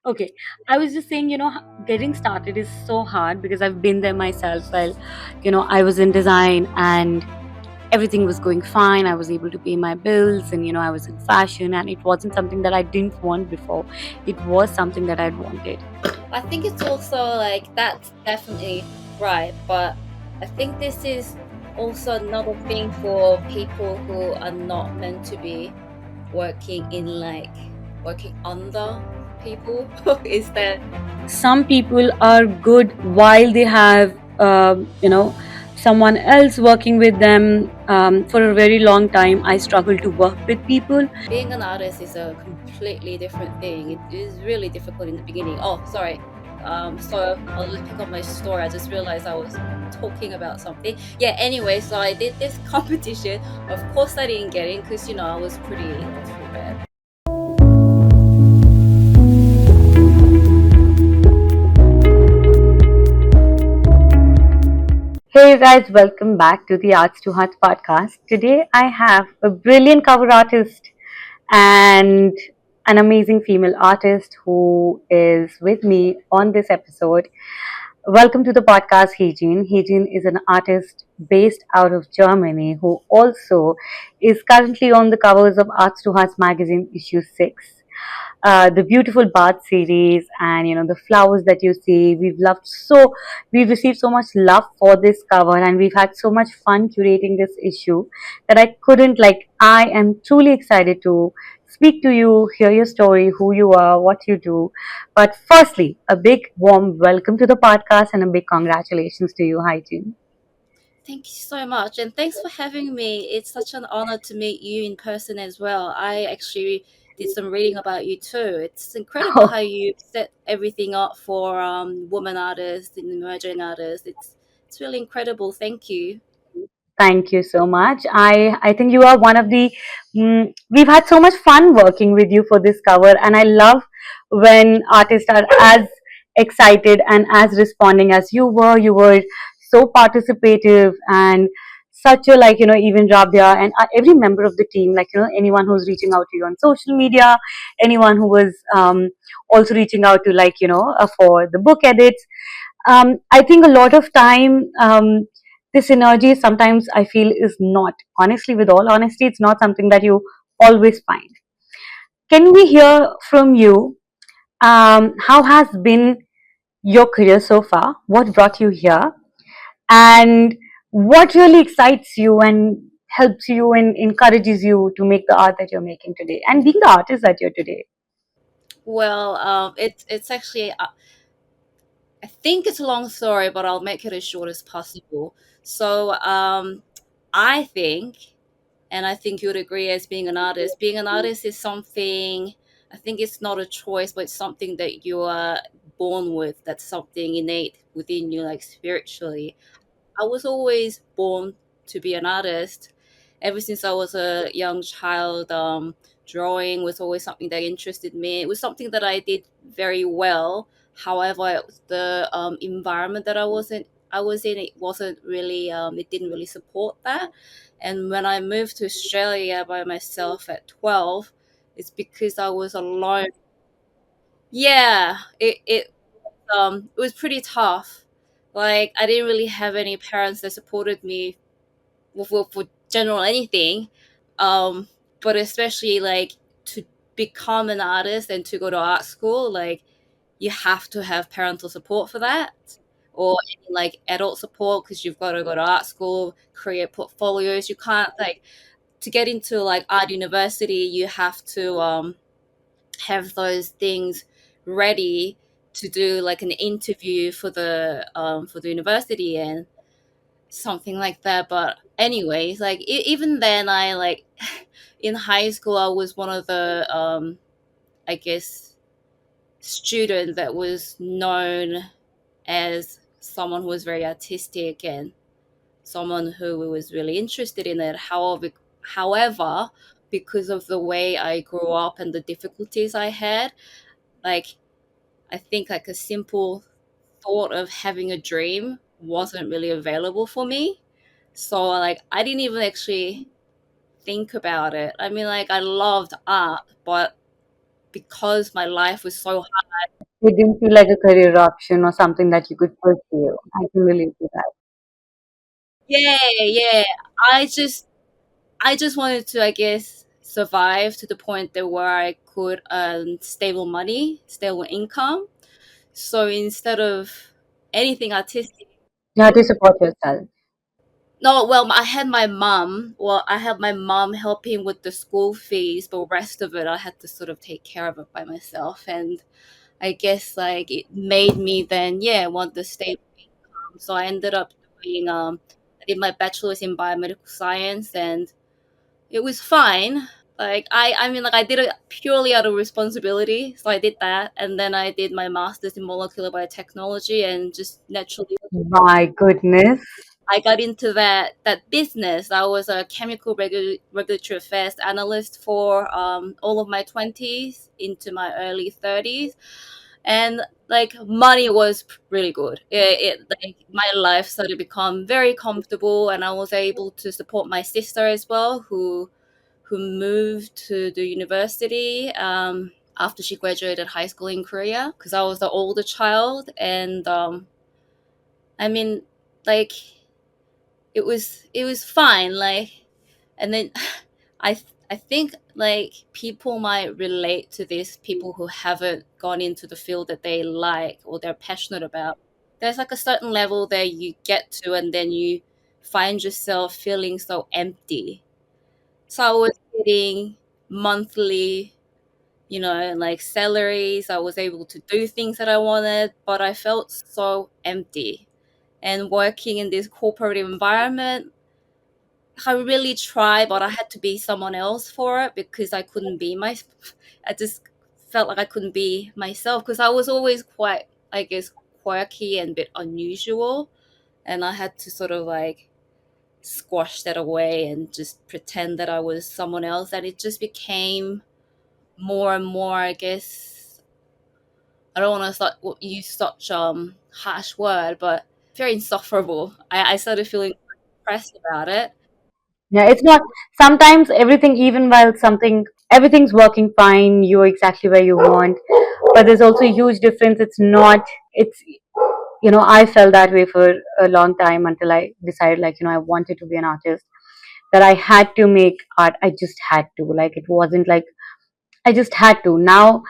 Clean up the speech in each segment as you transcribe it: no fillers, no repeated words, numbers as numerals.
Okay, I was just saying, getting started is so hard because I've been there myself. Well, I was in design and everything was going fine. I was able to pay my bills and, I was in fashion, and it wasn't something that I didn't want before. It was something that I'd wanted. I think it's also like that's definitely right, but I think this is also another thing for people who are not meant to be working under people is that Some people are good while they have, someone else working with them for a very long time. I struggle to work with people. being an artist is a completely different thing. It is really difficult in the beginning. Oh, sorry. So I'll just pick up my story. I just realized I was talking about something. Yeah, anyway, so I did this competition. Of course I didn't get in because I was pretty bad. Hey guys, welcome back to the Arts to Hearts podcast. Today I have a brilliant cover artist and an amazing female artist who is with me on this episode. Welcome to the podcast, Haejin. Haejin is an artist based out of Germany who also is currently on the covers of Arts to Hearts magazine issue 6. The beautiful bath series and the flowers that you see, we've received so much love for this cover, and we've had so much fun curating this issue that I am truly excited to speak to you, hear your story, who you are, what you do. But firstly, a big warm welcome to the podcast and a big congratulations to you, Hygiene. Thank you so much, and thanks for having me. It's such an honor to meet you in person as well. I actually did some reading about you too. It's incredible how you set everything up for women artists and emerging artists. It's really incredible. Thank you. Thank you so much. I think you are one of the. We've had so much fun working with you for this cover, and I love when artists are as excited and as responding as you were. You were so participative and such a even Rabia and every member of the team, anyone who's reaching out to you on social media, anyone who was also reaching out to for the book edits. I think a lot of time, this energy sometimes I feel is not, honestly, with all honesty, it's not something that you always find. Can we hear from you? How has been your career so far? What brought you here? And what really excites you and helps you and encourages you to make the art that you're making today and being the artist that you're today? Well, it's actually I think it's a long story, but I'll make it as short as possible. So I think, and I think you would agree as being an artist is something, I think it's not a choice, but it's something that you are born with. That's something innate within you, like spiritually. I was always born to be an artist. Ever since I was a young child, drawing was always something that interested me. It was something that I did very well. However, the environment that I was in, it wasn't really, it didn't really support that. And when I moved to Australia by myself at 12, it's because I was alone. Yeah, it was pretty tough. Like I didn't really have any parents that supported me for general anything, um, but especially like to become an artist and to go to art school, like you have to have parental support for that, or any, like adult support because you've got to go to art school, create portfolios. You can't like to get into like art university. You have to have those things ready to do like an interview for the university and something like that. But anyways, like even then I like in high school I was one of the I guess student that was known as someone who was very artistic and someone who was really interested in it. However, because of the way I grew up and the difficulties I had, like I think like a simple thought of having a dream wasn't really available for me. So like I didn't even actually think about it. I mean like I loved art, but because my life was so hard. It didn't feel like a career option or something that you could pursue. I can relate to that. Yeah, yeah. I just I just wanted to, I guess, survive to the point that where I could earn stable money, stable income. So instead of anything artistic, You have to support yourself. no, well, I had my mom. Well, I had my mom helping with the school fees, but the rest of it I had to sort of take care of it by myself. And I guess like it made me then, yeah, want the stable income. So I ended up doing I did my bachelor's in biomedical science, and it was fine. Like I mean, like I did it purely out of responsibility, so I did that, and then I did my master's in molecular biotechnology, and just naturally My goodness. I got into that business. I was a chemical regulatory affairs analyst for all of my 20s into my early 30s, and like money was really good. It like my life started to become very comfortable, and I was able to support my sister as well, who moved to the university after she graduated high school in Korea, because I was the older child. And I mean, like it was fine. Like, and then I think like people might relate to this, people who haven't gone into the field that they like or they're passionate about. There's like a certain level that you get to, and then you find yourself feeling so empty. So I was getting monthly, like salaries. I was able to do things that I wanted, but I felt so empty. And working in this corporate environment, I really tried, but I had to be someone else for it because I couldn't be my. I just felt like I couldn't be myself because I was always quite, I guess, quirky and a bit unusual, and I had to sort of like squash that away and just pretend that I was someone else. And it just became more and more, I guess. I don't want to use such harsh word, but very insufferable. I started feeling depressed about it. Yeah, it's not sometimes everything, even while everything's working fine, you're exactly where you want, but there's also a huge difference. It's, I felt that way for a long time until I decided, like, I wanted to be an artist, that I had to make art. I just had to. Like, it wasn't like I just had to. Now,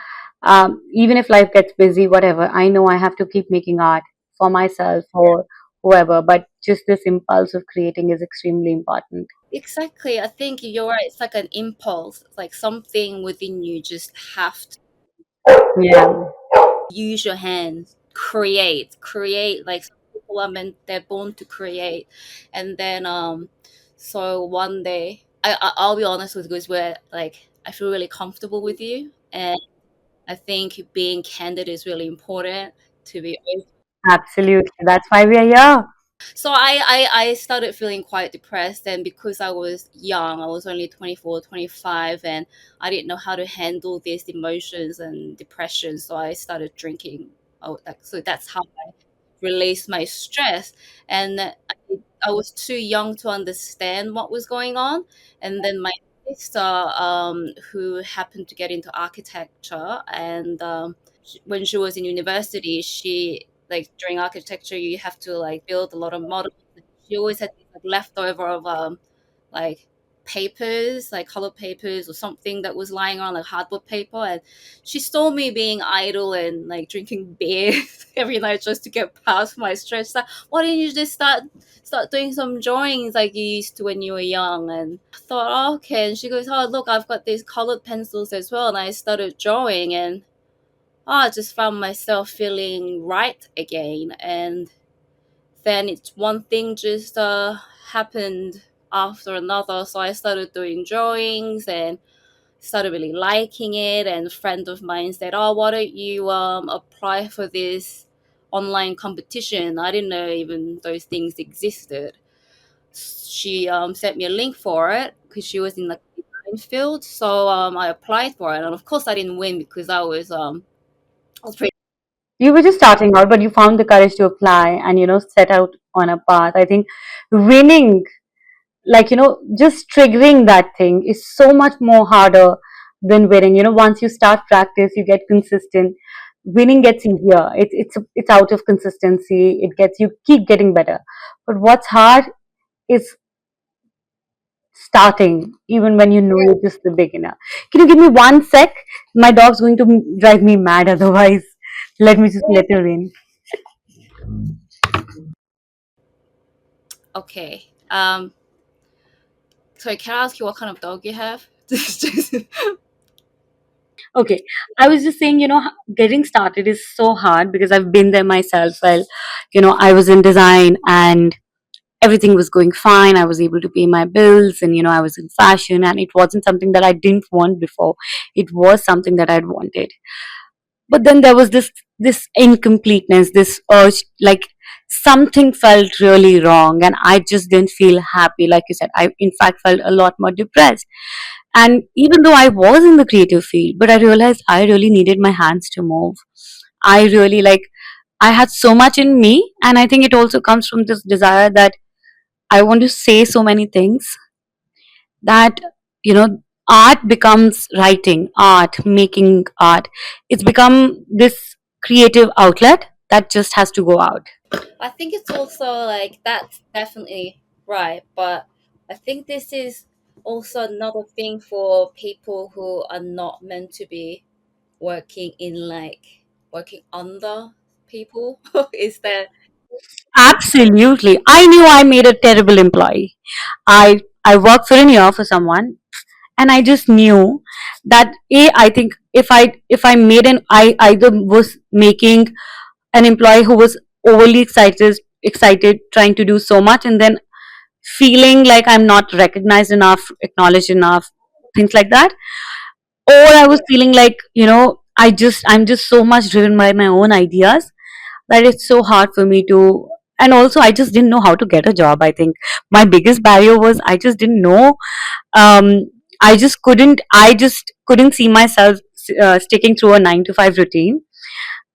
even if life gets busy, whatever, I know I have to keep making art for myself or whoever, but just this impulse of creating is extremely important. Exactly. I think you're right. It's like an impulse, like something within you just have to Yeah. use your hands, create. Like some people are meant, they're born to create. And then, so one day, I'll be honest with you, is where like I feel really comfortable with you, and I think being candid is really important to be. Absolutely. That's why we are here. So I started feeling quite depressed, and because I was young, I was only 24, 25, and I didn't know how to handle these emotions and depression, so I started drinking. Oh, so that's how I released my stress. And I was too young to understand what was going on. And then my sister, who happened to get into architecture, and when she was in university, she, like, during architecture, you have to like build a lot of models. She always had this, like, leftover of like papers, like colored papers or something that was lying around, like hardwood paper, and she saw me being idle and like drinking beer every night just to get past my stress. Like, why didn't you just start doing some drawings like you used to when you were young? And I thought, oh, okay. And she goes, oh, look, I've got these colored pencils as well. And I started drawing, and I just found myself feeling right again. And then it's one thing just happened after another. So I started doing drawings and started really liking it. And a friend of mine said, oh, why don't you apply for this online competition? I didn't know even those things existed. She sent me a link for it because she was in the design field. So I applied for it, and of course I didn't win because I was pretty. You were just starting out, but you found the courage to apply and, set out on a path. I think winning, like, just triggering that thing is so much more harder than winning. Once you start practice, you get consistent. Winning gets easier. It's out of consistency. It gets you keep getting better. But what's hard is starting, even when you know you're just the beginner. Can you give me 1 sec? My dog's going to drive me mad otherwise. Let me just let her in. Okay. Sorry, can I ask you what kind of dog you have? Okay, I was just saying, getting started is so hard because I've been there myself. Well, I was in design and everything was going fine. I was able to pay my bills and, I was in fashion, and it wasn't something that I didn't want before. It was something that I'd wanted. But then there was this incompleteness, this urge, like something felt really wrong and I just didn't feel happy. Like you said, I in fact felt a lot more depressed. And even though I was in the creative field, but I realized I really needed my hands to move. I really like I had so much in me, and I think it also comes from this desire that I want to say so many things that, you know art becomes writing, art making art. It's become this creative outlet that just has to go out. I think it's also like that's definitely right, but I think this is also another thing for people who are not meant to be working in like working under people is that Absolutely, I knew I made a terrible employee. I worked for a year for someone, and I just knew that, I think if I made an I either was making an employee who was overly excited trying to do so much, and then feeling like I'm not recognized enough, acknowledged enough, things like that. Or I was feeling like, I'm just so much driven by my own ideas that it's so hard for me to. And also, I just didn't know how to get a job. I think my biggest barrier was I just didn't know. Um, I just couldn't see myself sticking through a 9 to 5 routine,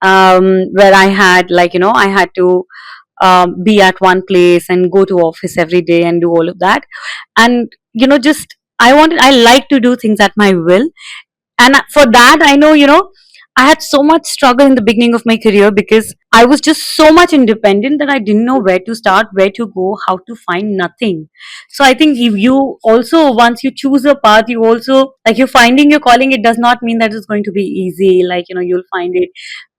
where I had, like, I had to be at one place and go to office every day and do all of that. And, just I like to do things at my will. And for that, I know, I had so much struggle in the beginning of my career because I was just so much independent that I didn't know where to start, where to go, how to find nothing. So I think if you also, once you choose a path, you also, like, you're finding your calling. It does not mean that it's going to be easy. Like, you'll find it,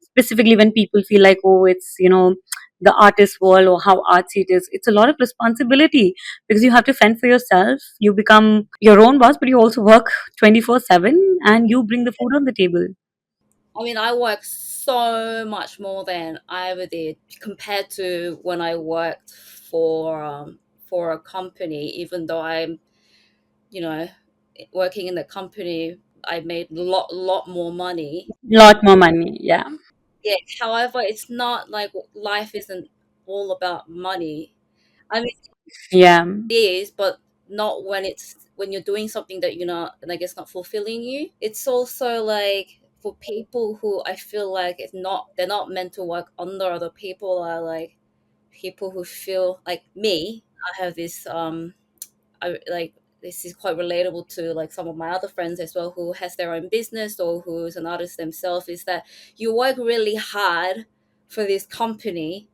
specifically when people feel like, oh, it's, the artist world or how artsy it is. It's a lot of responsibility because you have to fend for yourself. You become your own boss, but you also work 24/7 and you bring the food on the table. I mean I work so much more than I ever did compared to when I worked for a company, even though I'm, you know, working in the company, I made a lot more money. Lot more money. Yeah. Yeah, however, it's not like life isn't all about money. I mean, Yeah. it is, but not when it's when you're doing something that you're not, and I guess not fulfilling you. It's also like for people who I feel like it's not they're not meant to work under other people are like people who feel like me. I have this I like this is quite relatable to like some of my other friends as well who has their own business or who's an artist themselves, is that you work really hard for this company,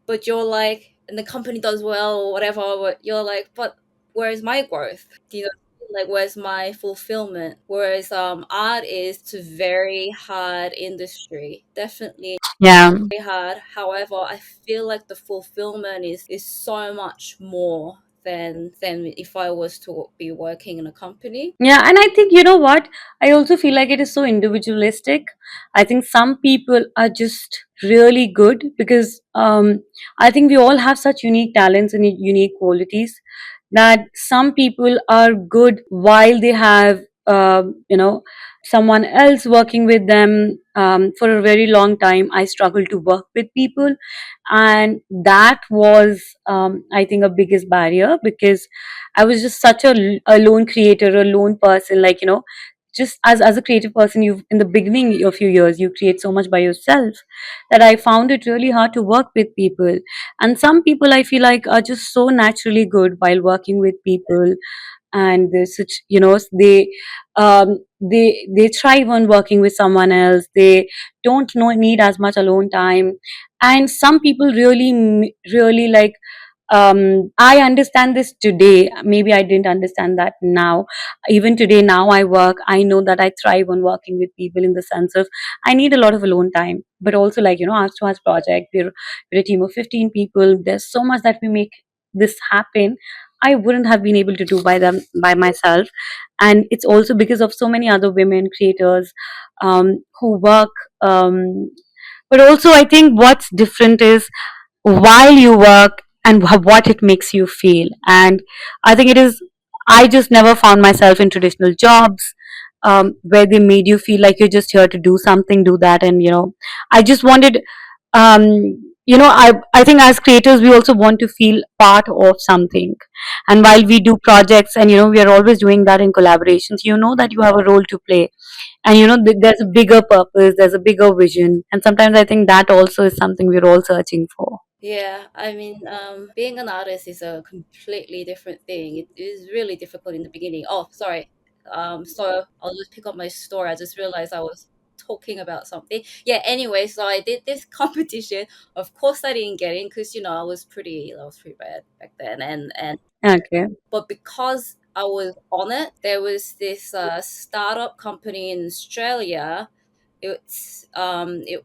but you're like, and the company does well or whatever, but you're like, but where's my growth? Do you know, like where's my fulfillment? Whereas art is to very hard industry, definitely Yeah. very hard. However, I feel like the fulfillment is so much more than if I was to be working in a company. Yeah, and I think, you know what? I also feel like it is so individualistic. I think some people are just really good because, I think we all have such unique talents and unique qualities that some people are good while they have, someone else working with them for a very long time. I struggle to work with people, and that was, I think, a biggest barrier because I was just such a lone creator, a lone person. Like, just as a creative person, you in the beginning of few years, you create so much by yourself that I found it really hard to work with people. And some people I feel like are just so naturally good while working with people, and there's such, they thrive on working with someone else. They don't know, need as much alone time. And some people really really like, I understand this today. Maybe I didn't understand that now. Even today, now I work, I know that I thrive on working with people, in the sense of I need a lot of alone time. But also, like, our to us project, we're a team of 15 people. There's so much that we make this happen. I wouldn't have been able to do by myself. And it's also because of so many other women creators who work. But also, I think what's different is while you work and what it makes you feel. And I think it is, I just never found myself in traditional jobs where they made you feel like you're just here to do something, do that. And I just wanted, um, I think as creators we also want to feel part of something. And while we do projects, and we are always doing that in collaborations, that you have a role to play. And there's a bigger purpose, there's a bigger vision. And sometimes I think that also is something we're all searching for. Yeah, I mean, being an artist is a completely different thing. It is really difficult in the beginning. Oh, sorry. So I'll just pick up my story. I just realized I was talking about something. Yeah, anyway, so I did this competition. Of course, I didn't get in because, I was pretty bad back then. And Okay. but because I was on it, there was this startup company in Australia. It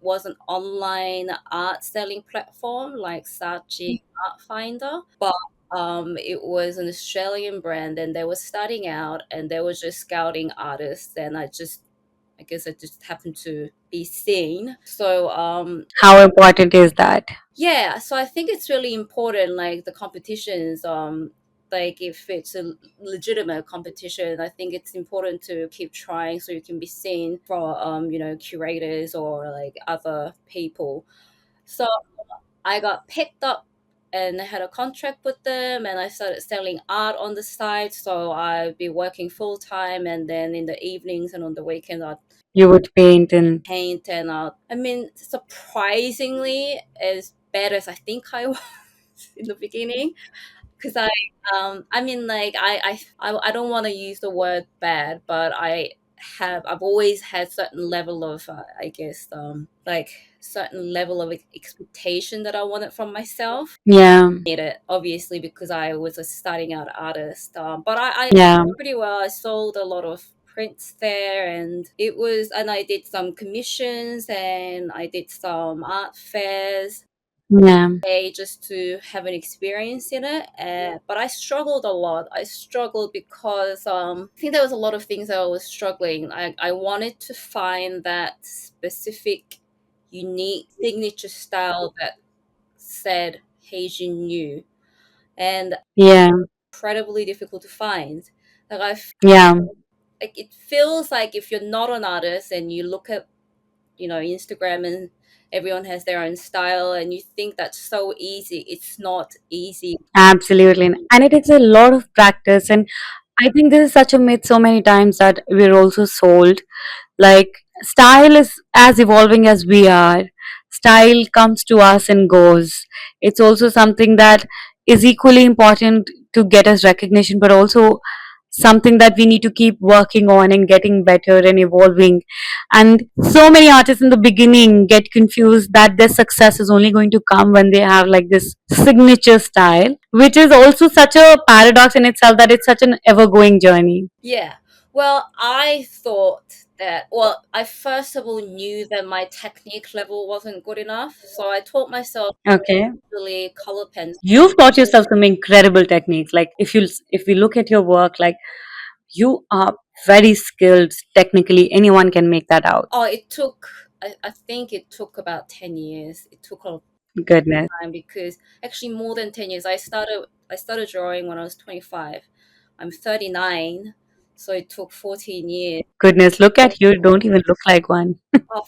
was an online art selling platform like Saatchi Art Finder, but it was an Australian brand, and they were starting out, and they were just scouting artists, and I guess I just happened to be seen. So How important is that? yeah, so I think it's really important, like the competitions, like if it's a legitimate competition, I think it's important to keep trying so you can be seen for curators or like other people. So I got picked up and I had a contract with them, and I started selling art on the side. So I'd be working full time, and then in the evenings and on the weekends I'd You would paint and paint. And I mean, surprisingly as bad as I think I was in the beginning, because I mean, like I don't want to use the word bad, but I've always had certain level of I guess like certain level of expectation that I wanted from myself. yeah, Made it obviously because I was a starting out artist, but I yeah, pretty well. I sold a lot of prints there, and I did some commissions, and I did some art fairs yeah, just to have an experience in it. But I struggled a lot. I struggled because I think there was a lot of things that I was struggling. I wanted to find that specific, unique signature style that said Haejin Yoo, and yeah, incredibly difficult to find. Like yeah, like it feels like if you're not an artist and you look at Instagram and everyone has their own style and you think that's so easy. It's not easy. absolutely. And it takes a lot of practice. And I think this is such a myth so many times that we're also sold. Like, style is as evolving as we are. Style comes to us and goes. It's also something that is equally important to get us recognition, but also something that we need to keep working on and getting better and evolving. And so many artists in the beginning get confused that their success is only going to come when they have like this signature style, which is also such a paradox in itself, that it's such an ever going journey. Yeah. Well, I thought well, I first of all knew that my technique level wasn't good enough. So I taught myself Okay. really color pens. You've taught yourself some incredible techniques. Like, if we look at your work, like, you are very skilled technically. Anyone can make that out. Oh, I think it took about 10 years. It took a long Goodness. time because actually more than 10 years. I started drawing when I was 25. I'm 39, so it took 14 years. Goodness, look at you. Don't even look like one. Oh,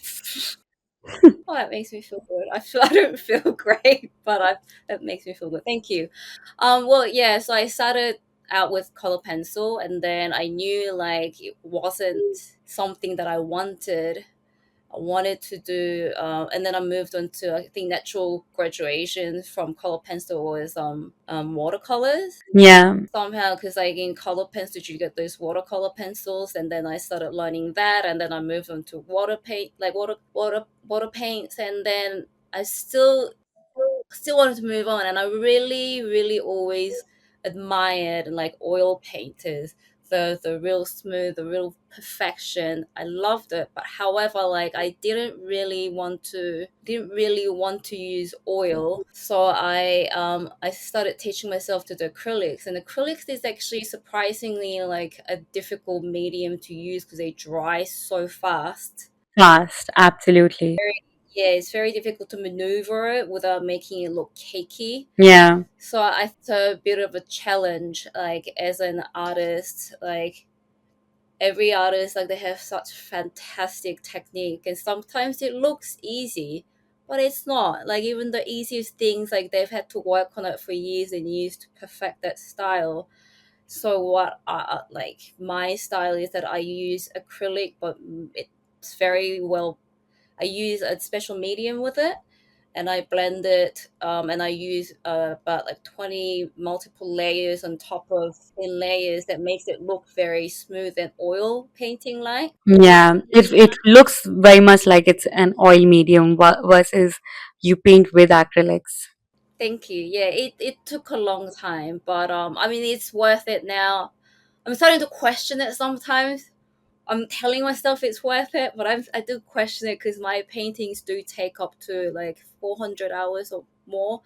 oh, that makes me feel good. I don't feel great, but that makes me feel good. Thank you. Well, yeah. So I started out with color pencil, and then I knew like it wasn't something that I wanted. I wanted to do, and then I moved on to, I think, natural graduation from color pencil was watercolors Yeah. somehow, because like in color pencils you get those watercolor pencils, and then I started learning that, and then I moved on to water paint, like water paints, and then I still wanted to move on, and I really always admired like oil painters, the real smooth, the real perfection. I loved it, but however, like I didn't really want to use oil, so I started teaching myself to do acrylics, and acrylics is actually surprisingly like a difficult medium to use because they dry so fast. Fast, absolutely. Yeah, it's very difficult to maneuver it without making it look cakey. Yeah. So I thought a bit of a challenge, like as an artist, like every artist, like they have such fantastic technique, and sometimes it looks easy, but it's not. Like even the easiest things, like they've had to work on it for years and years to perfect that style. So what like my style is that I use acrylic, but it's very well. I use a special medium with it, and I blend it, and I use about like 20 multiple layers on top of thin layers that makes it look very smooth and oil painting like. Yeah. It looks very much like it's an oil medium versus you paint with acrylics. Thank you. Yeah, it took a long time, but I mean it's worth it now. I'm starting to question it sometimes. I'm telling myself it's worth it, but I do question it because my paintings do take up to like 400 hours or more,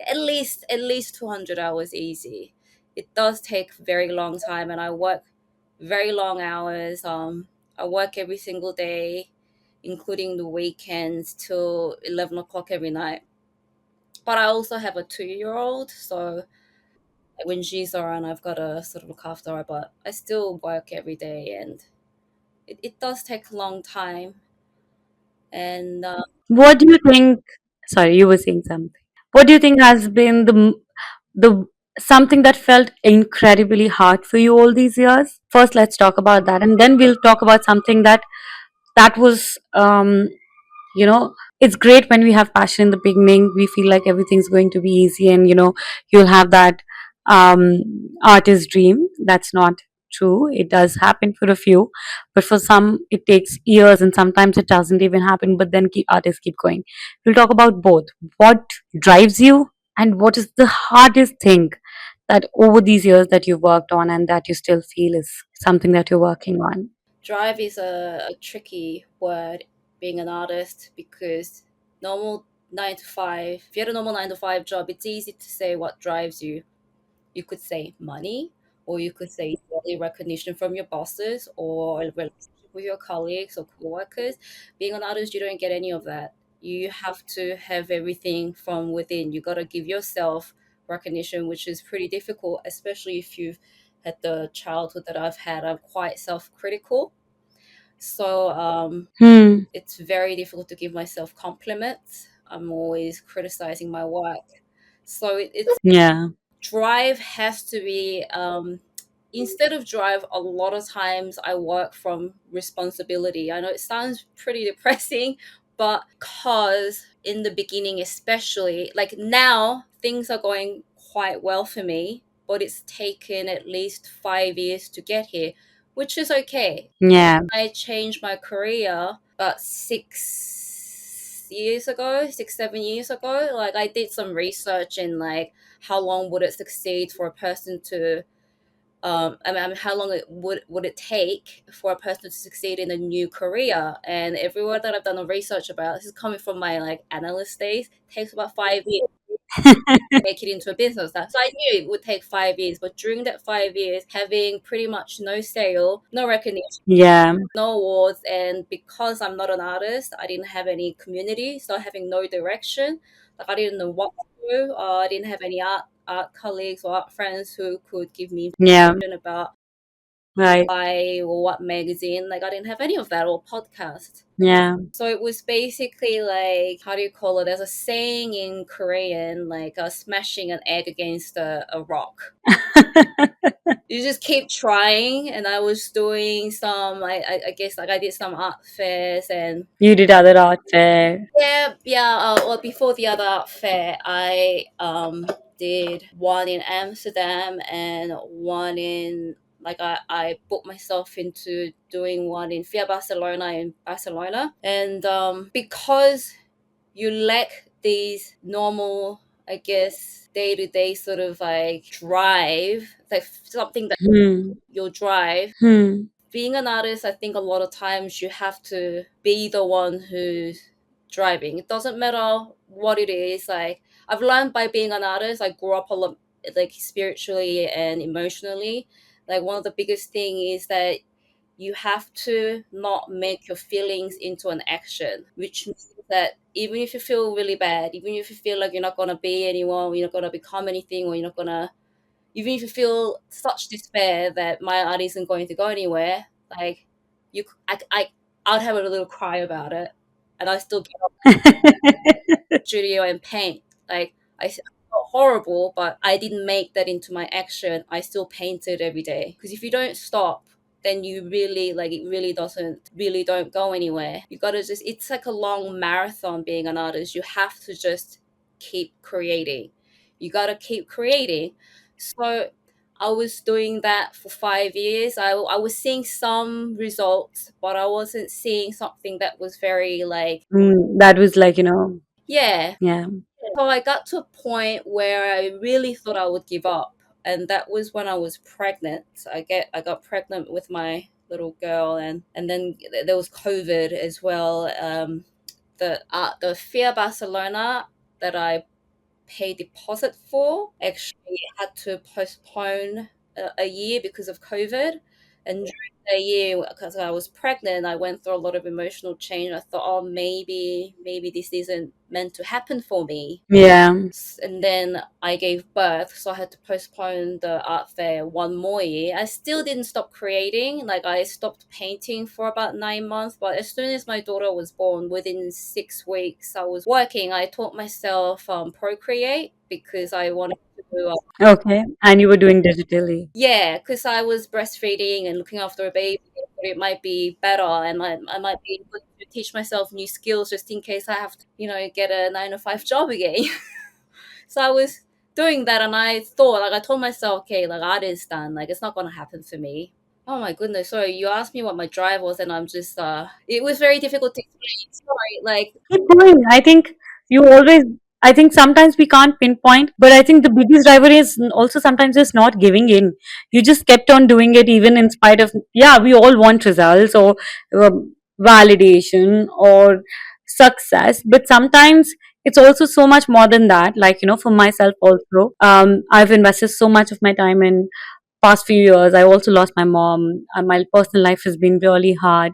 at least 200 hours easy. It does take very long time, and I work very long hours. I work every single day, including the weekends, till 11 o'clock every night. But I also have a 2-year old, so when she's around, I've got to sort of look after her. But I still work every day, and it does take a long time. And What do you think? Sorry, you were saying something. What do you think has been the something that felt incredibly hard for you all these years? First, let's talk about that, and then we'll talk about something that was you know it's great when we have passion in the beginning. We feel like everything's going to be easy, and you'll have that um artist dream. That's not true. It does happen for a few, but for some it takes years, and sometimes it doesn't even happen, but then artists keep going. We'll talk about both. What drives you, and what is the hardest thing that over these years that you've worked on and that you still feel is something that you're working on? drive is a tricky word being an artist, because normal 9 to 5, if you had a normal 9 to 5 job, it's easy to say what drives you. You could say money, or you could say daily recognition from your bosses, or a relationship with your colleagues or coworkers. Being an artist, you don't get any of that. You have to have everything from within. You got to give yourself recognition, which is pretty difficult, especially if you've had the childhood that I've had. I'm quite self-critical, so Hmm. it's very difficult to give myself compliments. I'm always criticizing my work. So it's Yeah. drive has to be, instead of drive, a lot of times I work from responsibility. I know it sounds pretty depressing, but because in the beginning, especially like now, things are going quite well for me, but it's taken at least 5 years to get here, which is okay. Yeah. I changed my career about 6 years ago, 6, 7 years ago. Like I did some research in like how long would it succeed for a person to, I mean how long it would it take for a person to succeed in a new career? And everywhere that I've done a research about, this is coming from my like analyst days, takes about 5 years make it into a business. So I knew it would take 5 years, but during that 5 years, having pretty much no sale, no recognition, Yeah. no awards, and because I'm not an artist, I didn't have any community, so having no direction, like I didn't know what to do. I didn't have any art colleagues or art friends who could give me Yeah. information about Right. why or what magazine. Like I didn't have any of that, or podcast. Yeah. So it was basically like, how do you call it? There's a saying in Korean, like smashing an egg against a rock. You just keep trying, and I was doing some, I guess, like I did some art fairs. And You did other art fair. yeah, yeah. Well, before the other art fair, I did one in Amsterdam and one in, like, I booked myself into doing one in Via Barcelona in Barcelona. And because you lack these normal, I guess, day to day sort of like drive, like something that Hmm. you'll drive. Hmm. Being an artist, I think a lot of times you have to be the one who's driving. It doesn't matter what it is. Like, I've learned by being an artist, I grew up a lot, like spiritually and emotionally. Like, one of the biggest thing is that you have to not make your feelings into an action, which means that even if you feel really bad, even if you feel like you're not gonna be anyone, or you're not gonna become anything, or you're not gonna, even if you feel such despair that my art isn't going to go anywhere, like, I'd have a little cry about it, and I still get up in the studio and paint. Like, I felt horrible, but I didn't make that into my action. I still painted every day, because if you don't stop, then you really, like, it really doesn't, really don't go anywhere. You gotta just, it's like a long marathon being an artist. You have to just keep creating. You gotta keep creating. So I was doing that for 5 years. I was seeing some results, but I wasn't seeing something that was very like, Mm, that was like, yeah. yeah. So I got to a point where I really thought I would give up, and that was when I was pregnant. I got pregnant with my little girl, and then there was COVID as well. The Fear Barcelona that I pay deposit for actually had to postpone a year because of COVID. And during the year, because I was pregnant, I went through a lot of emotional change. I thought, oh, maybe this isn't meant to happen for me. Yeah. And then I gave birth, so I had to postpone the art fair one more year. I still didn't stop creating. Like, I stopped painting for about 9 months, but as soon as my daughter was born, within 6 weeks, I was working. I taught myself Procreate, because I wanted to do Okay. And you were doing digitally. yeah, because I was breastfeeding and looking after a baby. But it might be better, and I might be able to teach myself new skills just in case I have to, get a 9 to 5 job again. So I was doing that, and I thought, like, I told myself, okay, like, art is done. Like, it's not gonna happen for me. Oh my goodness! Sorry, you asked me what my drive was, and I'm just it was very difficult to explain. Sorry, like, Keep going. I think you always, I think sometimes we can't pinpoint, but I think the biggest driver is also sometimes just not giving in. You just kept on doing it even in spite of, yeah, we all want results or validation or success, but sometimes it's also so much more than that. Like, for myself also, I've invested so much of my time in past few years. I also lost my mom. My personal life has been really hard,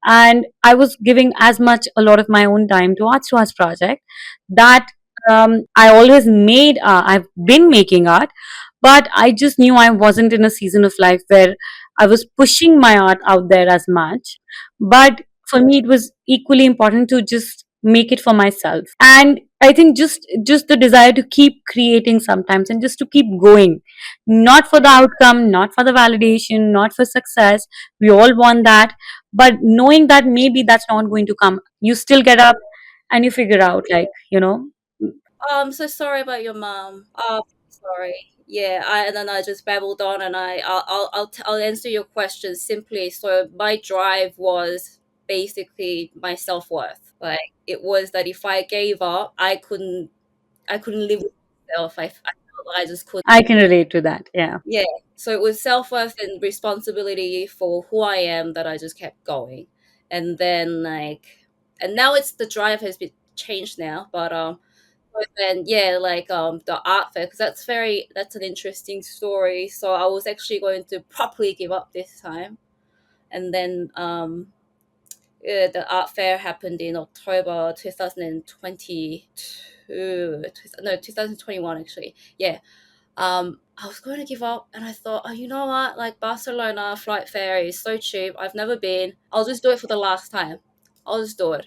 and I was giving as much a lot of my own time to Arts project that I always made. I've been making art, but I just knew I wasn't in a season of life where I was pushing my art out there as much. But for me, it was equally important to just make it for myself, and I think just the desire to keep creating sometimes and just to keep going, not for the outcome, not for the validation, not for success. We all want that, but knowing that maybe that's not going to come, you still get up and you figure out, like, I'm so sorry about your mom. Sorry. Yeah, and then I just babbled on, and I'll answer your question simply. So my drive was basically my self worth. Like, it was that if I gave up, I couldn't live with myself. I felt like I just couldn't. I can relate to that. Yeah. Yeah. So it was self worth and responsibility for who I am that I just kept going, and then, like, and now it's the drive has been changed now, but then, yeah, like, the art fair, because that's an interesting story. So I was actually going to properly give up this time, and then yeah, the art fair happened in October 2022. No, 2021 actually. Yeah. I was going to give up, and I thought, oh, you know what? Like, Barcelona flight fare is so cheap. I've never been. I'll just do it for the last time. I'll just do it.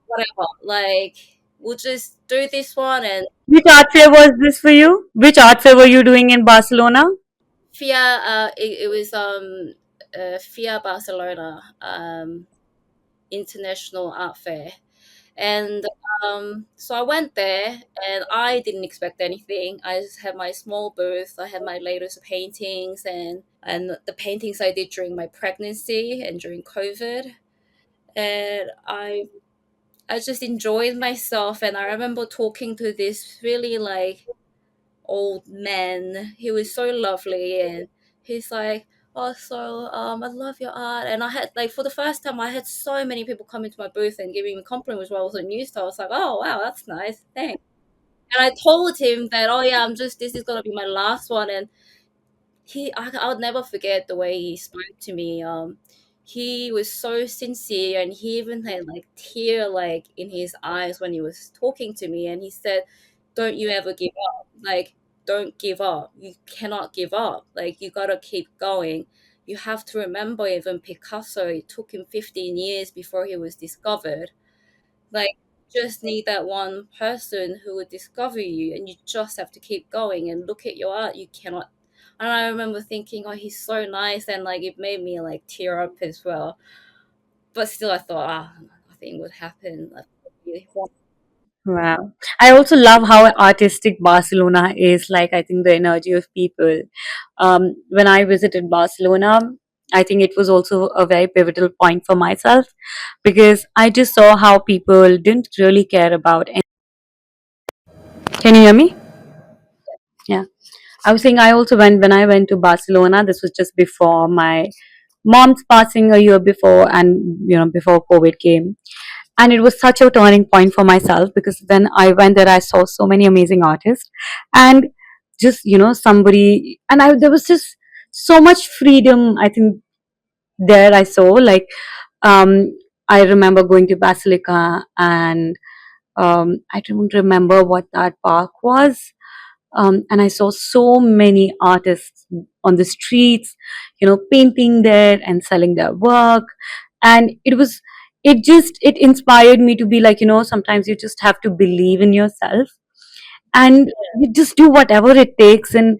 Whatever. Like, we'll just do this one, and Which art fair was this for you? Which art fair were you doing in Barcelona? It was FIA Barcelona International Art Fair. And so I went there and I didn't expect anything. I just had my small booth. I had my latest paintings and the paintings I did during my pregnancy and during COVID. And I just enjoyed myself. And I remember talking to this really like old man. He was so lovely, and he's like, "Oh, so I love your art." And I had like for the first time, I had so many people come into my booth and giving me compliments while I was on news. So I was like, "Oh, wow, that's nice, thanks." And I told him that, "Oh yeah, I'm just this is gonna be my last one." And I'll never forget the way he spoke to me. He was so sincere, and he even had like tear like in his eyes when he was talking to me. And he said, "Don't you ever give up. Like, don't give up. You cannot give up. Like, you gotta keep going. You have to remember, even Picasso. It took him 15 years before he was discovered. Like, you just need that one person who would discover you, and you just have to keep going and look at your art. You cannot." And I remember thinking, "Oh, he's so nice," and like it made me like tear up as well. But still, I thought, nothing would happen. Like, really. Wow. I also love how artistic Barcelona is. Like, I think the energy of people. When I visited Barcelona, I think it was also a very pivotal point for myself because I just saw how people didn't really care about. Can you hear me? Yeah. I was saying I also went when I went to Barcelona. This was just before my mom's passing a year before, and before COVID came. And it was such a turning point for myself because when I went there, I saw so many amazing artists, and just somebody, and I there was just so much freedom. I think there I saw like I remember going to Basilica, and I don't remember what that park was, and I saw so many artists on the streets, painting there and selling their work. And it inspired me to be like, sometimes you just have to believe in yourself and you just do whatever it takes. And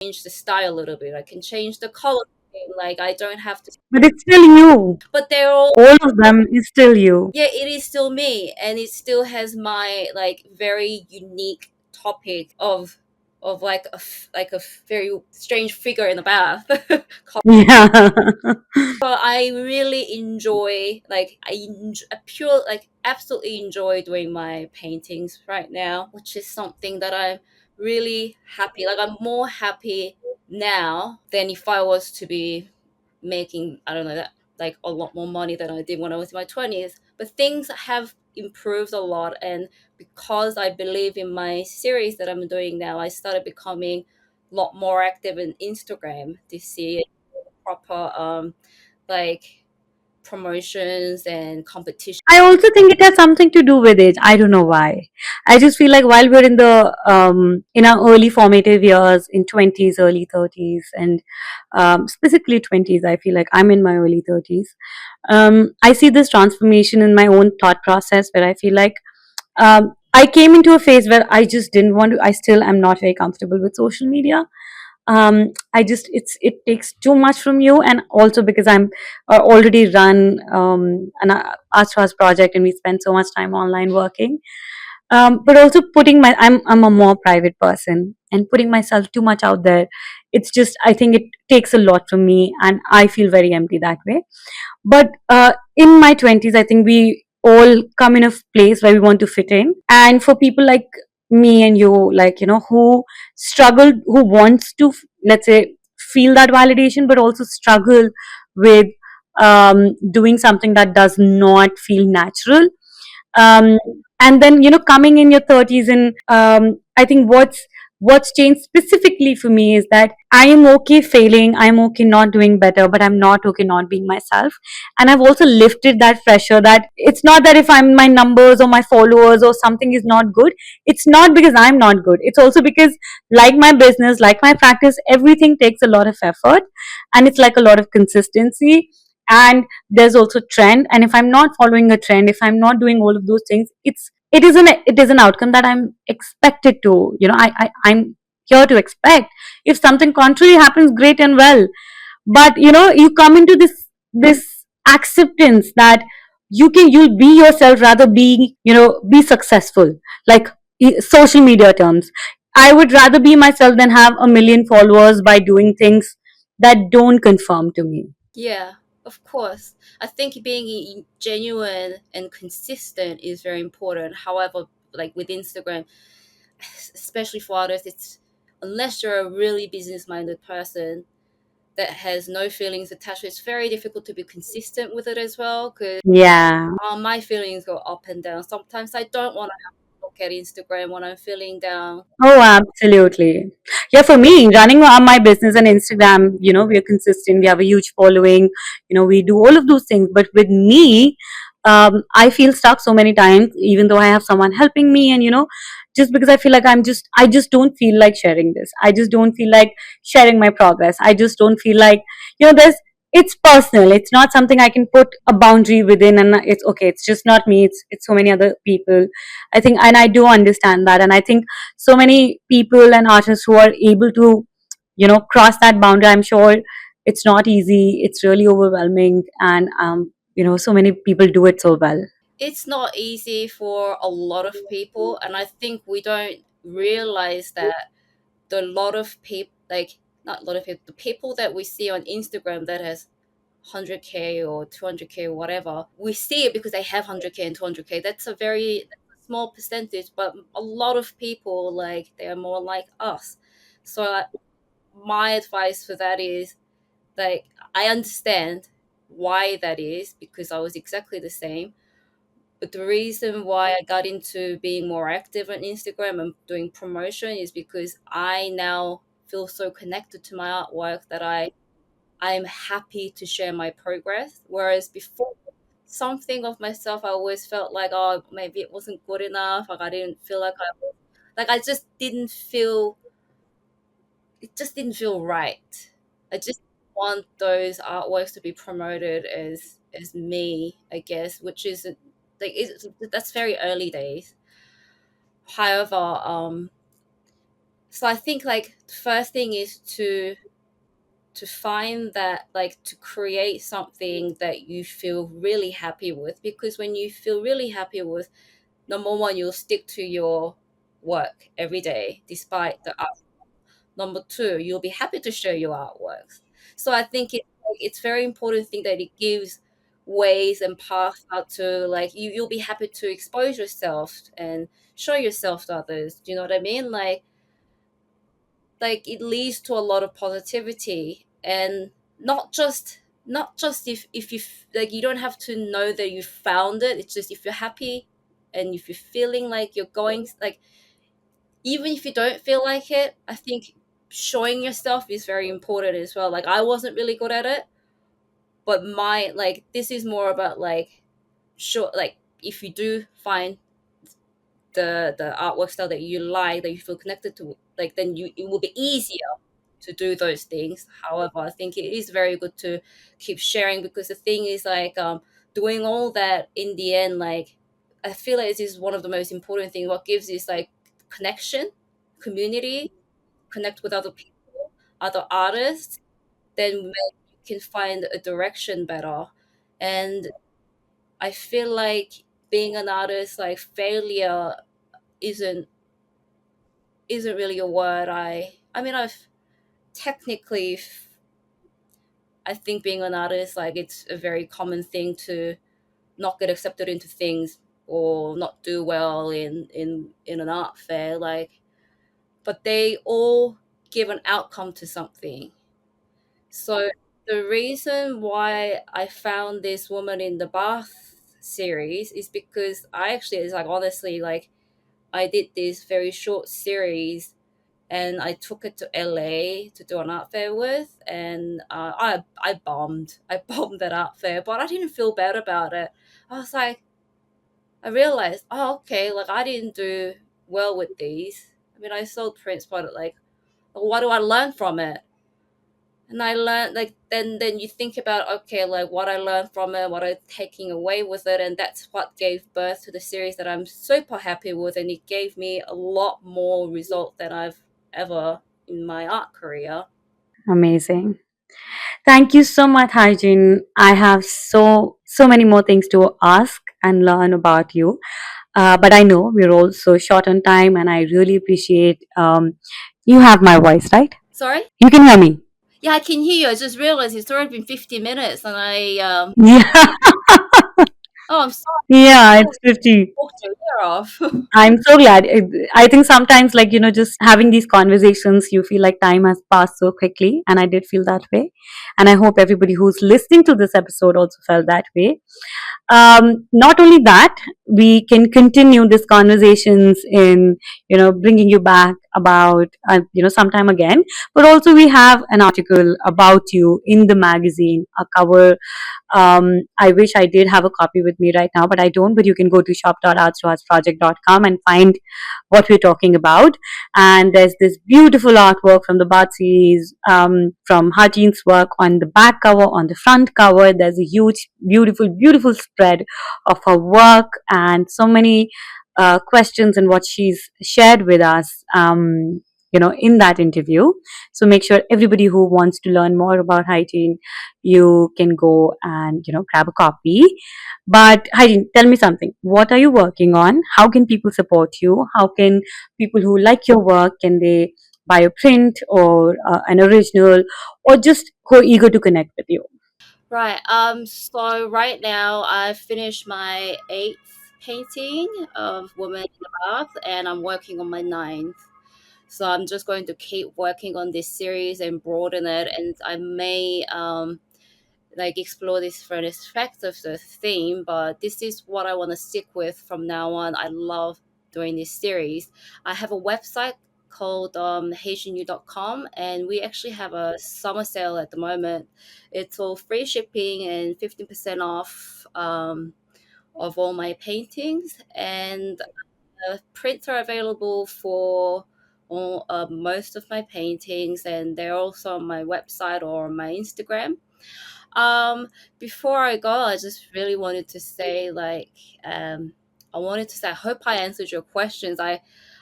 change the style a little bit. I can change the color. Like I don't have to. But it's still you. But they're all, All of them is still you. yeah, it is still me, and it still has my like very unique topic of like like a very strange figure in the bath. Yeah. But I really enjoy, like I pure like absolutely enjoy doing my paintings right now, which is something that I'm really happy. Like I'm more happy now than if I was to be making, I don't know, that like a lot more money than I did when I was in my 20s. But things have improved a lot, and because I believe in my series that I'm doing now, I started becoming a lot more active in Instagram this year, proper like promotions and competition. I also think it has something to do with it. I don't know why. I just feel like while we're in the in our early formative years, in 20s, early 30s, and specifically 20s, I feel like I'm in my early 30s. I see this transformation in my own thought process where I feel like I came into a phase where I just didn't want to. I still am not very comfortable with social media. I just it takes too much from you, and also because I'm already run an arts class project, and we spend so much time online working. But also putting I'm a more private person, and putting myself too much out there, it's just, I think it takes a lot from me, and I feel very empty that way. But in my 20s, I think we all come in a place where we want to fit in. And for people like me and you, like, who struggle, who wants to, let's say, feel that validation, but also struggle with doing something that does not feel natural. um, and then, coming in your 30s, and I think what's changed specifically for me is that I am okay failing, I'm okay not doing better, but I'm not okay not being myself. And I've also lifted that pressure, that it's not that if I'm, my numbers or my followers or something is not good, it's not because I'm not good, it's also because, like my business, like my practice, everything takes a lot of effort, and it's like a lot of consistency. And there's also trend, and if I'm not following a trend, if I'm not doing all of those things, it is an outcome that I'm expected to, I'm here to expect. If something contrary happens, great and well. But you come into this acceptance that you'll be yourself, rather be successful, like social media terms. I would rather be myself than have a million followers by doing things that don't conform to me. Yeah, of course. I think being genuine and consistent is very important. However, like with Instagram, especially for artists, it's unless you're a really business minded person that has no feelings attached, it's very difficult to be consistent with it as well. Because Yeah. my feelings go up and down. Sometimes I don't want to look at Instagram when I'm feeling down. Oh, absolutely. Yeah, for me, running on my business and Instagram, we are consistent. We have a huge following. We do all of those things. But with me, I feel stuck so many times, even though I have someone helping me. And, just because I feel like I just don't feel like sharing this. I just don't feel like sharing my progress. I just don't feel like, it's personal. It's not something I can put a boundary within, and it's okay. It's just not me. It's so many other people. I think, and I do understand that. And I think so many people and artists who are able to cross that boundary, I'm sure it's not easy, it's really overwhelming. And so many people do it so well. It's not easy for a lot of people, and I think we don't realize that the lot of people, like not a lot of people, the people that we see on Instagram that has 100K or 200K or whatever, we see it because they have 100K and 200K. That's a very small percentage, but a lot of people, like, they are more like us. So my advice for that is, like, I understand why that is because I was exactly the same. But the reason why I got into being more active on Instagram and doing promotion is because I now feel so connected to my artwork that I'm happy to share my progress. Whereas before, something of myself, I always felt like, oh, maybe it wasn't good enough. Like I didn't feel like I was, like I just didn't feel, it just didn't feel right. I just want those artworks to be promoted as me, I guess, which is like that's very early days. However, So I think like the first thing is to find that, like, to create something that you feel really happy with, because when you feel really happy with, number one, you'll stick to your work every day despite the art. Number two, you'll be happy to share your artworks. So I think it's very important thing that it gives ways and paths out to, like, you'll be happy to expose yourself and show yourself to others. Do you know what I mean? Like it leads to a lot of positivity, and not just if you like, you don't have to know that you found it. It's just if you're happy and if you're feeling like you're going, like, even if you don't feel like it, I think showing yourself is very important as well. Like I wasn't really good at it, but my, like, this is more about like, sure, like if you do find the artwork style that you like, that you feel connected to, like, then you, it will be easier to do those things. However, I think it is very good to keep sharing, because the thing is like, doing all that in the end, like, I feel like this is one of the most important things. What gives is like connection, community, connect with other people, other artists, then you can find a direction better. And I feel like being an artist, like failure isn't isn't really a word. I mean, I've technically, I think being an artist, like, it's a very common thing to not get accepted into things or not do well in an art fair, like, but they all give an outcome to something. So the reason why I found this woman in the bath series is because I actually, it's like, honestly, like, I did this very short series and I took it to LA to do an art fair with, and I bombed. I bombed that art fair, but I didn't feel bad about it. I was like, I realized, oh, okay, like I didn't do well with these. I mean, I sold prints, but like, what do I learn from it? And I learned, like, then you think about, okay, like what I learned from it, what I'm taking away with it, and that's what gave birth to the series that I'm super happy with, and it gave me a lot more result than I've ever in my art career. Amazing. Thank you so much, Haejin. I have so many more things to ask and learn about you. But I know we're also short on time, and I really appreciate you have my voice, right? Sorry? You can hear me. Yeah, I can hear you. I just realized it's already been 50 minutes, and Yeah, oh, I'm sorry. yeah, I it's 50. talked your ear off. I'm so glad. I think sometimes, like, just having these conversations, you feel like time has passed so quickly. And I did feel that way. And I hope everybody who's listening to this episode also felt that way. Not only that, we can continue these conversations in, bringing you back about, sometime again. But also, we have an article about you in the magazine, a cover. I wish I did have a copy with me right now, but I don't. But you can go to shop.artsproject.com and find what we're talking about. And there's this beautiful artwork from the Bart series, from Haejin's work on the back cover, on the front cover. There's a huge, beautiful, beautiful spread of her work and so many questions and what she's shared with us. In that interview. So make sure everybody who wants to learn more about hygiene, you can go and grab a copy. But hygiene, tell me something. What are you working on? How can people support you? How can people who like your work, can they buy a print or an original, or just go eager to connect with you? Right. So right now I've finished my eighth painting of Woman in the Bath, and I'm working on my ninth. So I'm just going to keep working on this series and broaden it, and I may like explore this different aspects of the theme, but this is what I want to stick with from now on. I love doing this series. I have a website called HaejinYoo.com, and we actually have a summer sale at the moment. It's all free shipping and 15% off of all my paintings, and prints are available for all, most of my paintings, and they're also on my website or on my Instagram. Um, Before I go, I just really wanted to say, like, I wanted to say, I hope I answered your questions. I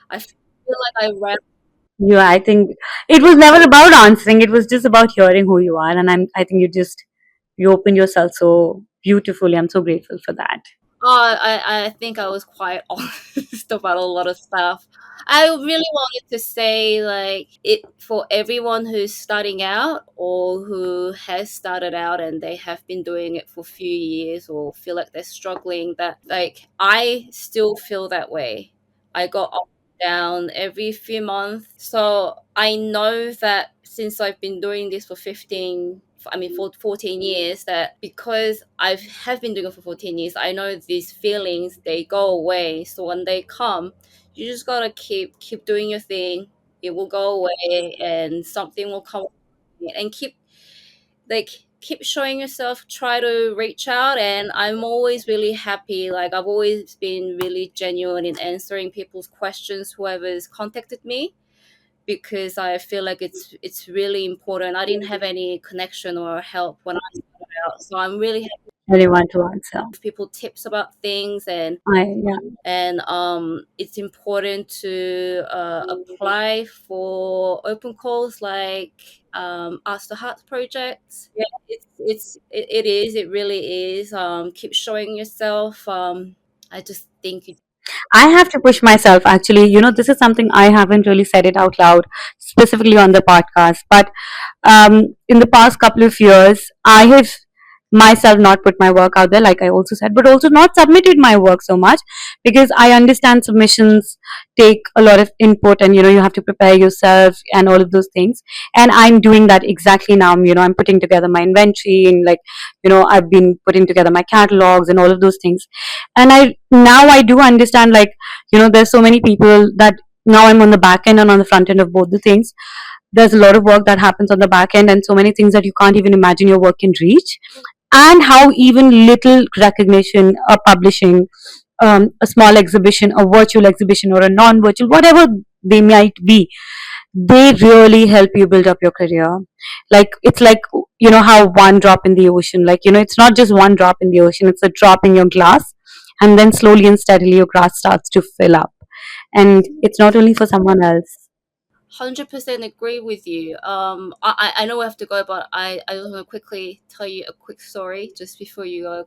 feel like I ran. Yeah, I think it was never about answering. It was just about hearing who you are, and I think you opened yourself so beautifully. I'm so grateful for that. I think I was quite honest about a lot of stuff. I really wanted to say, like, it for everyone who's starting out or who has started out and they have been doing it for a few years or feel like they're struggling, that, like, I still feel that way. I got up and down every few months. So I know that since I've been doing this for 15, I mean, for 14 years, that because I have been doing it for 14 years, I know these feelings, they go away. So when they come, you just gotta keep doing your thing. It will go away and something will come, and like keep showing yourself, try to reach out. And I'm always really happy, like I've always been really genuine in answering people's questions, whoever's contacted me, because I feel like it's really important. I didn't have any connection or help when I started out, so I'm really happy I really want to answer. to give people tips about things. Yeah. And it's important to apply for open calls like Ask the Heart project. Yeah, it is, it really is. Keep showing yourself. I just think you I have to push myself actually. This is something I haven't really said it out loud, specifically on the podcast. But in the past couple of years, I have myself not put my work out there, like I also said, but also not submitted my work so much because I understand submissions take a lot of input, and you have to prepare yourself and all of those things. And I'm doing that exactly now. I'm putting together my inventory, and like, I've been putting together my catalogs and all of those things. And I do understand, like, there's so many people that now I'm on the back end and on the front end of both the things. There's a lot of work that happens on the back end, and so many things that you can't even imagine your work can reach. And how even little recognition, a publishing, a small exhibition, a virtual exhibition, or a non-virtual, whatever they might be, they really help you build up your career. Like, it's like, how one drop in the ocean, like, it's not just one drop in the ocean, it's a drop in your glass, and then slowly and steadily your glass starts to fill up, and it's not only for someone else. 100% agree with you. I know we have to go, but I just want to quickly tell you a quick story just before you go.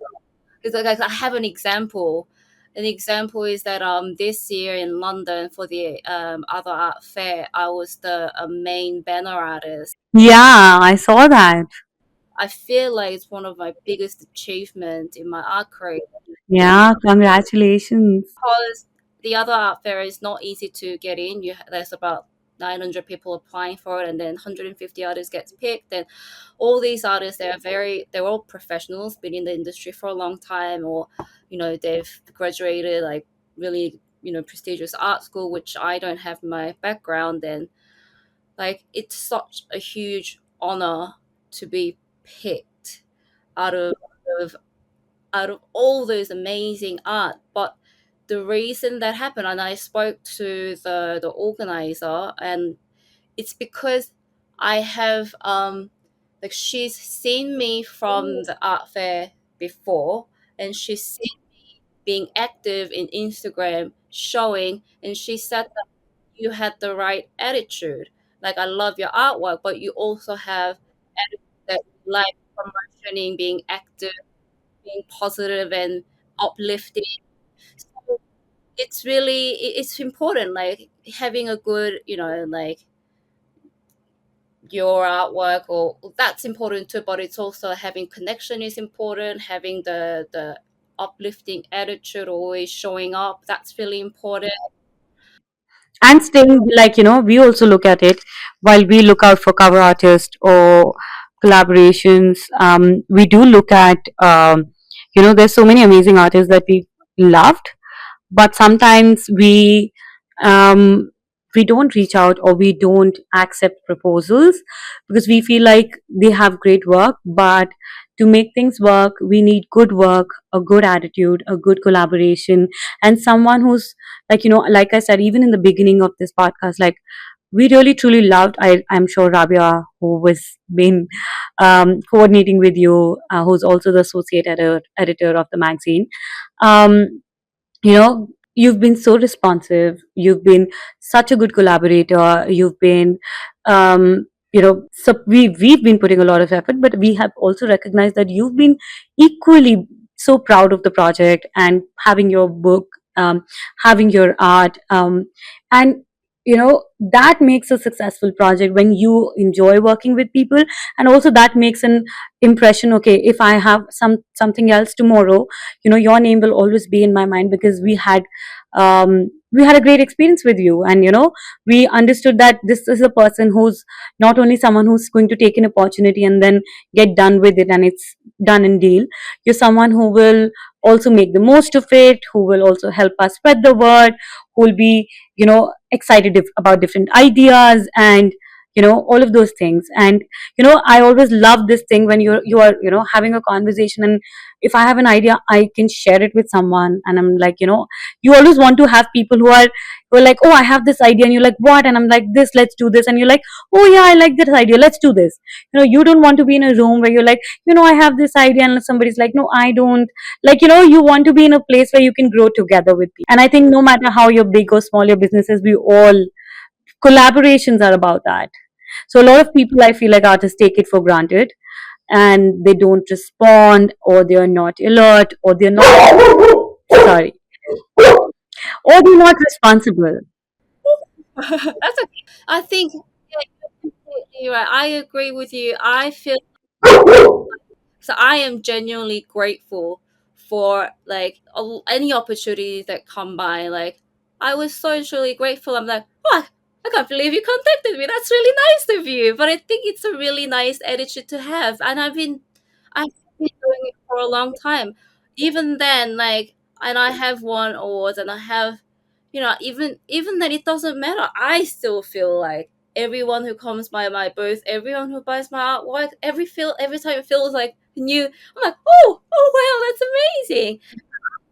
Because, like, I have an example. An example is that this year in London for the other art fair, I was the main banner artist. Yeah, I saw that. I feel like it's one of my biggest achievements in my art career, Yeah, congratulations. because the other art fair is not easy to get in. There's about 900 people applying for it, and then 150 artists gets picked. And all these artists, they're all professionals, been in the industry for a long time, or they've graduated like really prestigious art school, which I don't have my background. And like, it's such a huge honor to be picked out of out of all those amazing art. But the reason that happened, and I spoke to the organizer, and it's because I have like, she's seen me from the art fair before, and she's seen being active in Instagram, showing, and she said that you had the right attitude. Like, I love your artwork, but you also have attitude that you like promotioning, being active, being positive and uplifting. So it's important, like having a good, like, your artwork, or that's important too, but it's also having connection is important, having the uplifting attitude, always showing up, that's really important. And staying, like, we also look at it while we look out for cover artists or collaborations. We do look at, there's so many amazing artists that we loved, but sometimes um, we don't reach out, or we don't accept proposals because we feel like they have great work, but to make things work we need good work, a good attitude, a good collaboration, and someone who's, like, like I said, even in the beginning of this podcast, like, we really truly loved, I'm sure Rabia, who was been coordinating with you, who's also the associate editor of the magazine, um, you know you've been so responsive. You've been such a good collaborator. You've been, so we've been putting a lot of effort, but we have also recognized that you've been equally so proud of the project and having your book, having your art, and that makes a successful project when you enjoy working with people, and also that makes an impression. Okay, if I have something else tomorrow, your name will always be in my mind because we had a great experience with you, and we understood that this is a person who's not only someone who's going to take an opportunity and then get done with it and it's done and deal. You're someone who will also make the most of it, who will also help us spread the word, who will be excited about different ideas, and all of those things. And I always love this thing when you are having a conversation, and if I have an idea, I can share it with someone, and I'm like, you always want to have people who are like, oh, I have this idea, and you're like, what? And I'm like, this, let's do this, and you're like, oh yeah, I like this idea, let's do this. You don't want to be in a room where you're like, I have this idea, and somebody's like, no, I don't. Like, you want to be in a place where you can grow together with people. And I think no matter how your big or small your business is, we all collaborations are about that. So a lot of people, I feel like, artists take it for granted, and they don't respond, or they're not alert, or they're not sorry, or they're not responsible. That's okay. I think, yeah, you're completely right. I agree with you. I feel so. I am genuinely grateful for like any opportunities that come by. Like I was so truly grateful. I'm like, oh, I can't believe you contacted me. That's really nice of you. But I think it's a really nice attitude to have, and I've been doing it for a long time. Even then, like, and I have won awards, and I have, even then, it doesn't matter. I still feel like everyone who comes by my booth, everyone who buys my artwork, every time it feels like new. I'm like, oh wow, that's amazing.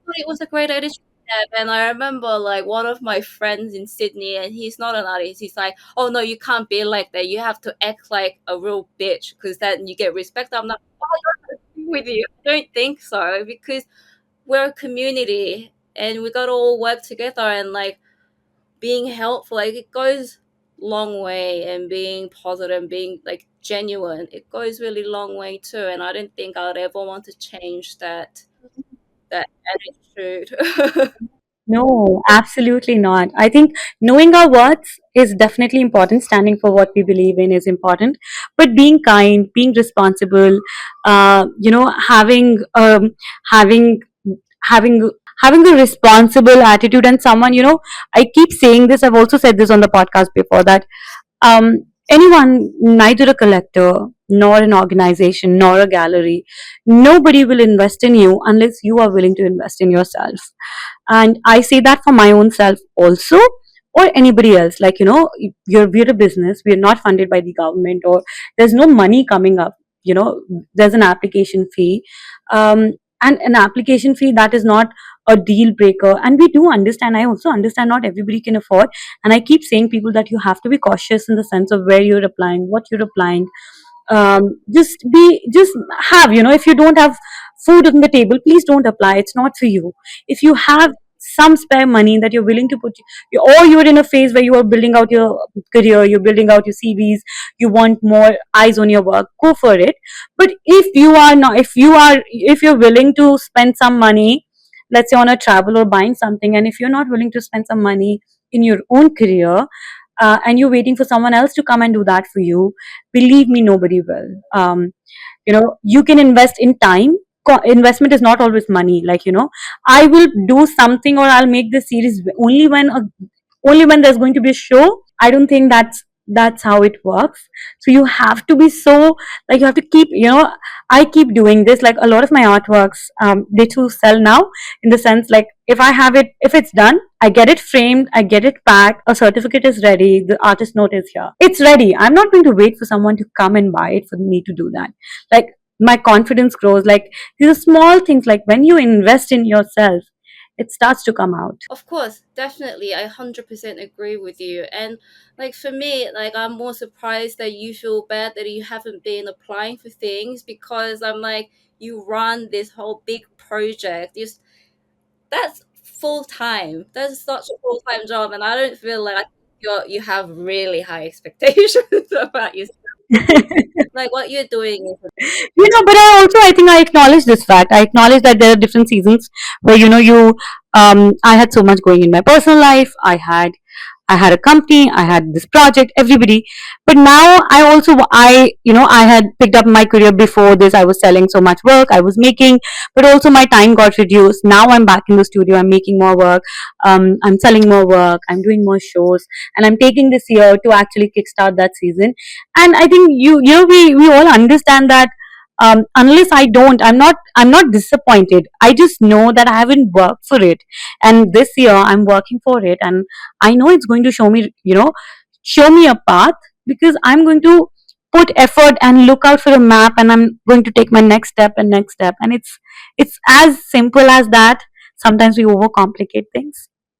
But it was a great attitude to have, and I remember like one of my friends in Sydney, and he's not an artist. He's like, oh no, you can't be like that. You have to act like a real bitch because then you get respect. I'm like, oh, I don't agree with you. I don't think so because we're a community and we got to all work together and like being helpful, like it goes long way, and being positive and being like genuine, it goes really long way too. And I don't think I'd ever want to change that attitude. No, absolutely not. I think knowing our worths is definitely important. Standing for what we believe in is important. But being kind, being responsible, having having having a responsible attitude, and someone, I keep saying this. I've also said this on the podcast before, that anyone, neither a collector nor an organization nor a gallery, nobody will invest in you unless you are willing to invest in yourself. And I say that for my own self also, or anybody else. Like, we're a business, we're not funded by the government, or there's no money coming up. There's an application fee, um, and an application fee that is not a deal breaker. And we do understand, I also understand, not everybody can afford. And I keep saying people that you have to be cautious in the sense of where you're applying, what you're applying. Just have, if you don't have food on the table, please don't apply, it's not for you. If you have some spare money that you're willing to put, or you're in a phase where you are building out your career, you're building out your CVs, you want more eyes on your work, go for it. But if you're willing to spend some money, let's say on a travel or buying something, and if you're not willing to spend some money in your own career, and you're waiting for someone else to come and do that for you, believe me, nobody will. You can invest in time. Investment is not always money. Like, I will do something, or I'll make this series only when there's going to be a show. I don't think that's how it works. So you have to be so, like, you have to keep, I keep doing this. Like, a lot of my artworks, they too sell now, in the sense, like, if I have it, if it's done, I get it framed, I get it packed, a certificate is ready, the artist note is here, it's ready. I'm not going to wait for someone to come and buy it for me to do that. Like, my confidence grows. Like, these are small things. Like, when you invest in yourself, it starts to come out. Of course, definitely, I 100% agree with you. And like for me, like I'm more surprised that you feel bad that you haven't been applying for things, because I'm like, you run this whole big project. That's full time. That's such a full time job, and I don't feel like you have really high expectations about yourself. Like what you're doing is But I think I acknowledge this fact. I acknowledge that there are different seasons where I had so much going in my personal life. I had a company, I had this project, everybody. But now I had picked up my career before this. I was selling so much work I was making, but also my time got reduced. Now I'm back in the studio. I'm making more work. I'm selling more work. I'm doing more shows, and I'm taking this year to actually kickstart that season. And I think we all understand that unless I'm not disappointed. I just know that I haven't worked for it, and this year I'm working for it, and I know it's going to show me a path, because I'm going to put effort and look out for a map, and I'm going to take my next step, and it's as simple as that. Sometimes we overcomplicate things.